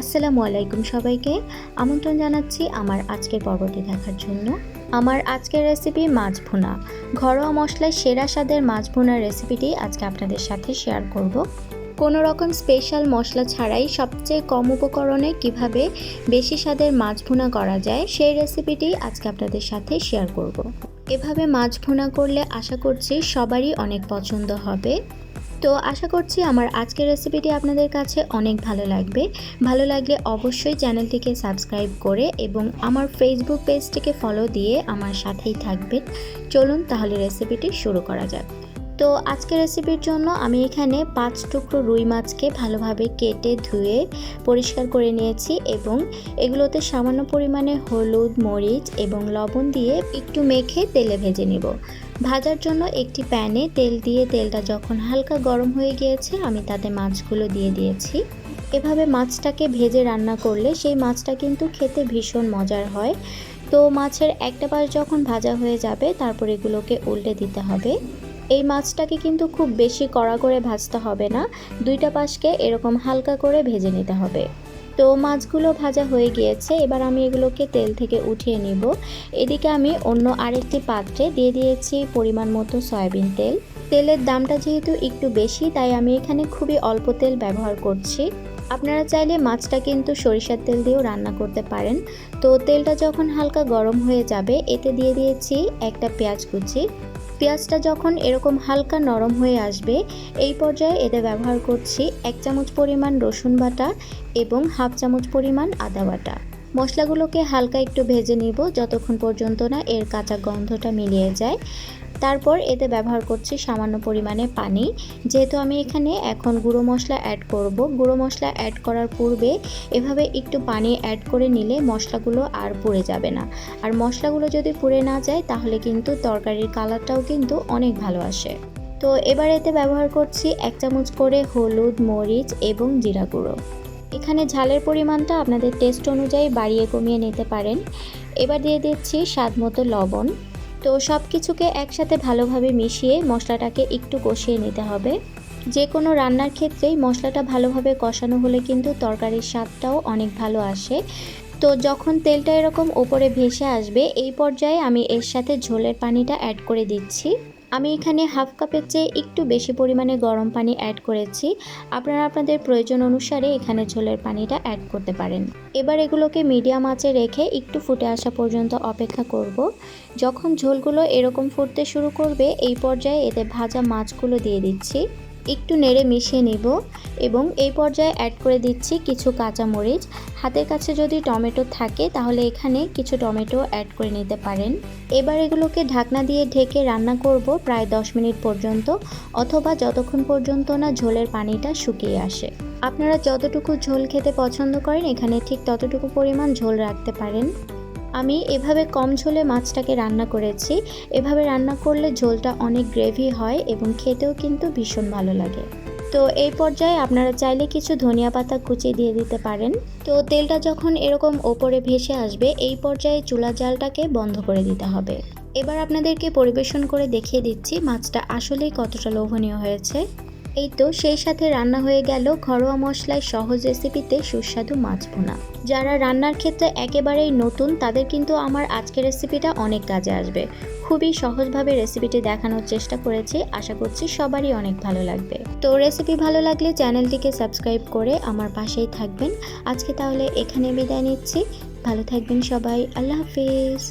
আসসালামু আলাইকুম সবাইকে আমন্ত্রণ জানাচ্ছি আমার আজকের পর্বটি দেখার জন্য। আমার আজকের রেসিপি মাছ ভুনা। ঘরোয়া মশলায় সেরা স্বাদের মাছ ভুনার রেসিপিটি আজকে আপনাদের সাথে শেয়ার করব। কোনো রকম স্পেশাল মশলা ছাড়াই সবচেয়ে কম উপকরণে কিভাবে বেশি স্বাদের মাছ ভুনা করা যায় সেই রেসিপিটি আজকে আপনাদের সাথে শেয়ার করব। এভাবে মাছ ভুনা করলে আশা করছি সবারই অনেক পছন্দ হবে। তো আশা করছি আমার আজকের রেসিপিটি আপনাদের কাছে অনেক ভালো লাগবে। ভালো লাগলে অবশ্যই চ্যানেলটিকে সাবস্ক্রাইব করে এবং আমার ফেসবুক পেজটিকে ফলো দিয়ে আমার সাথেই থাকবেন। চলুন তাহলে রেসিপিটি শুরু করা যাক। তো আজকের রেসিপির জন্য আমি এখানে 5 টুকরো রুই মাছকে ভালোভাবে কেটে ধুয়ে পরিষ্কার করে নিয়েছি এবং এগুলোতে সামান্য পরিমাণে হলুদ, মরিচ এবং লবণ দিয়ে একটু মেখে তেলে ভেজে নেব। ভাজার জন্য একটি প্যানে তেল দিয়ে তেলটা যখন হালকা গরম হয়ে গিয়েছে আমি তাতে মাছগুলো দিয়ে দিয়েছি। এভাবে মাছটাকে ভেজে রান্না করলে সেই মাছটা কিন্তু খেতে ভীষণ মজার হয়। তো মাছের একটা পাশ যখন ভাজা হয়ে যাবে তারপর এগুলোকে উল্টে দিতে হবে। এই মাছটাকে কিন্তু খুব বেশি কড়া করে ভাজতে হবে না, দুইটা পাশকে এরকম হালকা করে ভেজে নিতে হবে। তো মাছগুলো ভাজা হয়ে গিয়েছে, এবার আমি এগুলোকে তেল থেকে উঠিয়ে নিব। এদিকে আমি অন্য আরেকটি পাত্রে দিয়ে দিয়েছি পরিমাণ মতো সয়াবিন তেল। তেলের দামটা যেহেতু একটু বেশি তাই আমি এখানে খুবই অল্প তেল ব্যবহার করছি। আপনারা চাইলে মাছটা কিন্তু সরিষার তেল দিয়েও রান্না করতে পারেন। তো তেলটা যখন হালকা গরম হয়ে যাবে এতে দিয়ে দিয়েছি একটা পেঁয়াজ কুচি। পেঁয়াজটা যখন এরকম হালকা নরম হয়ে আসবে এই পর্যায়ে এতে ব্যবহার করছি 1 চামচ পরিমাণ রসুন বাটা এবং হাফ চামচ পরিমাণ আদা বাটা। মশলাগুলোকে হালকা একটু ভেজে নিব যতক্ষণ পর্যন্ত না এর কাঁচা গন্ধটা মিলিয়ে যায়। তারপর এতে ব্যবহার করছি সামান্য পরিমাণে পানি। যেহেতু আমি এখানে এখন গুঁড়ো মশলা অ্যাড করব, গুঁড়ো মশলা অ্যাড করার পূর্বে এভাবে একটু পানি অ্যাড করে নিলে মশলাগুলো আর পুড়ে যাবে না। আর মশলাগুলো যদি পুড়ে না যায় তাহলে কিন্তু তরকারির কালারটাও কিন্তু অনেক ভালো আসে। তো এবার এতে ব্যবহার করছি 1 চামচ করে হলুদ, মরিচ এবং জিরা গুঁড়ো। এখানে ঝালের পরিমাণটা আপনাদের টেস্ট অনুযায়ী বাড়িয়ে কমিয়ে নিতে পারেন। এবার দিয়ে দিচ্ছি স্বাদ মতো লবণ। তো সব কিছুকে একসাথে ভালোভাবে মিশিয়ে মশলাটাকে একটু কষিয়ে নিতে হবে। যে কোনো রান্নার ক্ষেত্রেই মশলাটা ভালোভাবে কষানো হলে কিন্তু তরকারির স্বাদটাও অনেক ভালো আসে। তো যখন তেলটা এরকম ওপরে ভেসে আসবে এই পর্যায়ে আমি এর সাথে ঝোলের পানিটা অ্যাড করে দিচ্ছি। আমি এখানে হাফ কাপের চেয়ে একটু বেশি পরিমাণে গরম পানি অ্যাড করেছি। আপনারা আপনাদের প্রয়োজন অনুসারে এখানে ঝোলের পানিটা অ্যাড করতে পারেন। এবার এগুলোকে মিডিয়াম আঁচে রেখে একটু ফুটে আসা পর্যন্ত অপেক্ষা করব। যখন ঝোলগুলো এরকম ফুটতে শুরু করবে এই পর্যায়ে এতে ভাজা মাছগুলো দিয়ে দিচ্ছি। একটু নেড়ে মিশিয়ে নিব এবং এই পর্যায়ে অ্যাড করে দিচ্ছি কিছু কাঁচামরিচ। হাতের কাছে যদি টমেটো থাকে তাহলে এখানে কিছু টমেটো অ্যাড করে নিতে পারেন। এবার এগুলোকে ঢাকনা দিয়ে ঢেকে রান্না করব প্রায় 10 মিনিট পর্যন্ত, অথবা যতক্ষণ পর্যন্ত না ঝোলের পানিটা শুকিয়ে আসে। আপনারা যতটুকু ঝোল খেতে পছন্দ করেন এখানে ঠিক ততটুকু পরিমাণ ঝোল রাখতে পারেন। আমি এভাবে কম ঝোলে মাছটাকে রান্না করেছি। এভাবে রান্না করলে ঝোলটা অনেক গ্রেভি হয় এবং খেতেও কিন্তু ভীষণ ভালো লাগে। তো এই পর্যায়ে আপনারা চাইলে কিছু ধনিয়া পাতা কুচিয়ে দিয়ে দিতে পারেন। তো তেলটা যখন এরকম ওপরে ভেসে আসবে এই পর্যায়ে চুলার জালটাকে বন্ধ করে দিতে হবে। এবার আপনাদেরকে পরিবেশন করে দেখিয়ে দিচ্ছি মাছটা আসলেই কতটা লোভনীয় হয়েছে। এই তো সেই সাথে রান্না হয়ে গেল ঘরোয়া মশলায় সহজ রেসিপিতে সুস্বাদু মাছ ভুনা। যারা রান্নার ক্ষেত্রে একেবারেই নতুন তাদের কিন্তু আমার আজকের রেসিপিটা অনেক কাজে আসবে। খুবই সহজভাবে রেসিপিটি দেখানোর চেষ্টা করেছি, আশা করছি সবারই অনেক ভালো লাগবে। তো রেসিপি ভালো লাগলে চ্যানেলটিকে সাবস্ক্রাইব করে আমার পাশেই থাকবেন। আজকে তাহলে এখানে বিদায় নিচ্ছি। ভালো থাকবেন সবাই, আল্লাহ হাফিজ।